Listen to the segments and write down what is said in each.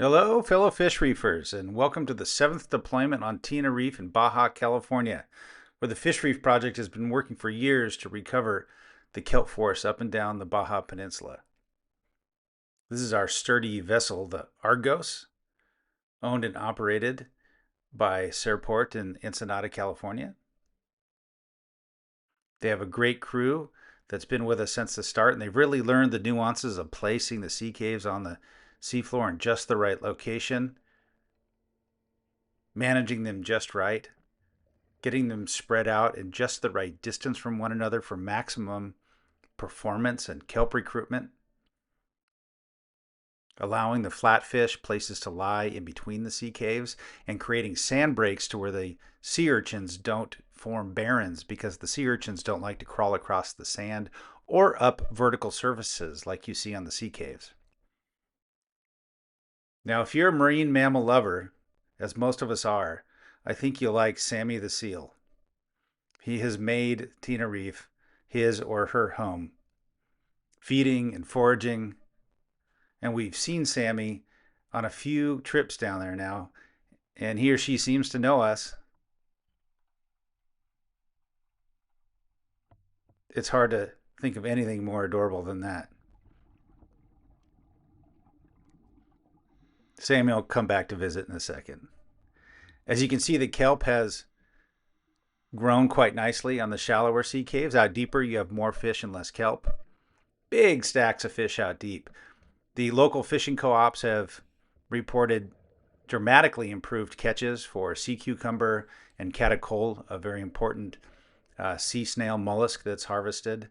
Hello, fellow fish reefers, and welcome to the 7th deployment on Tina Reef in Baja, California, where the Fish Reef Project has been working for years to recover the kelp forests up and down the Baja Peninsula. This is our sturdy vessel, the Argos, owned and operated by Serport in Ensenada, California. They have a great crew that's been with us since the start, and they've really learned the nuances of placing the sea caves on the seafloor in just the right location, managing them just right, getting them spread out in just the right distance from one another for maximum performance and kelp recruitment, allowing the flatfish places to lie in between the sea caves, and creating sand breaks to where the sea urchins don't form barrens because the sea urchins don't like to crawl across the sand or up vertical surfaces like you see on the sea caves. Now, if you're a marine mammal lover, as most of us are, I think you'll like Sammy the seal. He has made Tina Reef his or her home, feeding and foraging, and we've seen Sammy on a few trips down there now, and he or she seems to know us. It's hard to think of anything more adorable than that. Sammy will come back to visit in a second. As you can see, the kelp has grown quite nicely on the shallower sea caves. Out deeper, you have more fish and less kelp. Big stacks of fish out deep. The local fishing co-ops have reported dramatically improved catches for sea cucumber and catacol, a very important sea snail mollusk that's harvested.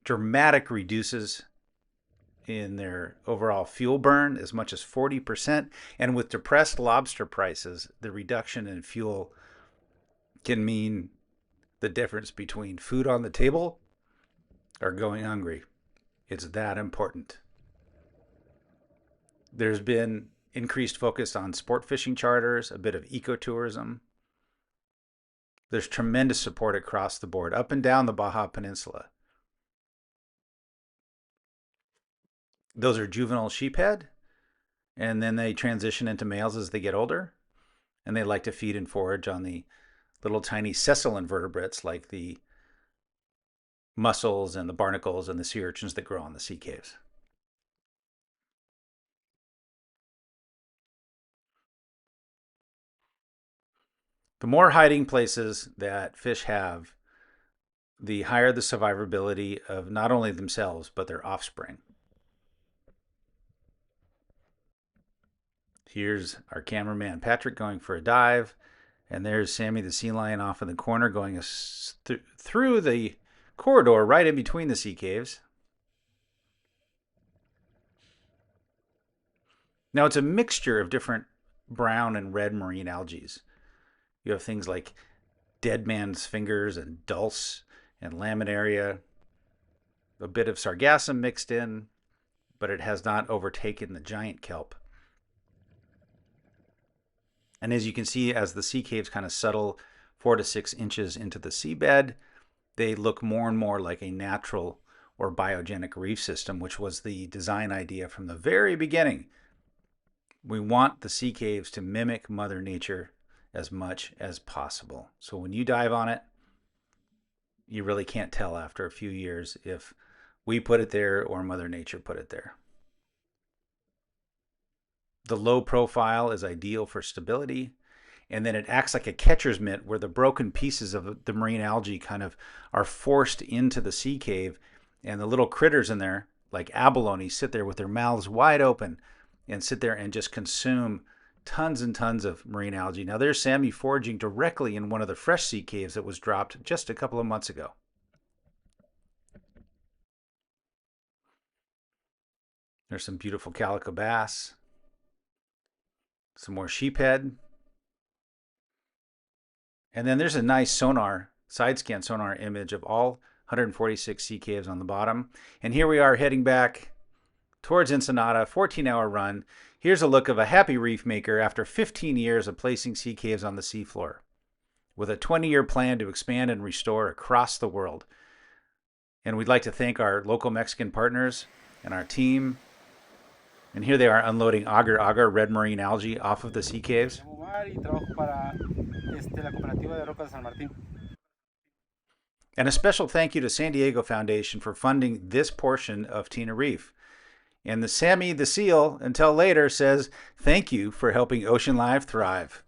Dramatic reduces in their overall fuel burn, as much as 40%. And with depressed lobster prices, the reduction in fuel can mean the difference between food on the table or going hungry. It's that important. There's been increased focus on sport fishing charters, a bit of ecotourism. There's tremendous support across the board, up and down the Baja Peninsula. Those are juvenile sheephead, and then they transition into males as they get older, and they like to feed and forage on the little tiny sessile invertebrates like the mussels and the barnacles and the sea urchins that grow on the sea caves. The more hiding places that fish have, the higher the survivability of not only themselves, but their offspring. Here's our cameraman Patrick going for a dive, and there's Sammy the sea lion off in the corner going through the corridor right in between the sea caves. Now, it's a mixture of different brown and red marine algae. You have things like dead man's fingers and dulse and laminaria, a bit of sargassum mixed in, but it has not overtaken the giant kelp. And as you can see, as the sea caves kind of settle 4 to 6 inches into the seabed, they look more and more like a natural or biogenic reef system, which was the design idea from the very beginning. We want the sea caves to mimic Mother Nature as much as possible. So when you dive on it, you really can't tell after a few years if we put it there or Mother Nature put it there. The low profile is ideal for stability, and then it acts like a catcher's mitt where the broken pieces of the marine algae kind of are forced into the sea cave, and the little critters in there, like abalone, sit there with their mouths wide open and sit there and just consume tons and tons of marine algae. Now there's Sammy foraging directly in one of the fresh sea caves that was dropped just a couple of months ago. There's some beautiful calico bass, some more sheephead. And then there's a nice sonar, side scan sonar image of all 146 sea caves on the bottom. And here we are heading back towards Ensenada, 14-hour run. Here's a look of a happy reef maker after 15 years of placing sea caves on the seafloor, with a 20-year plan to expand and restore across the world. And we'd like to thank our local Mexican partners and our team And here they are unloading agar-agar, red marine algae, off of the sea caves. And a special thank you to San Diego Foundation for funding this portion of Tina Reef. And the Sammy the Seal, until later, says, thank you for helping ocean life thrive.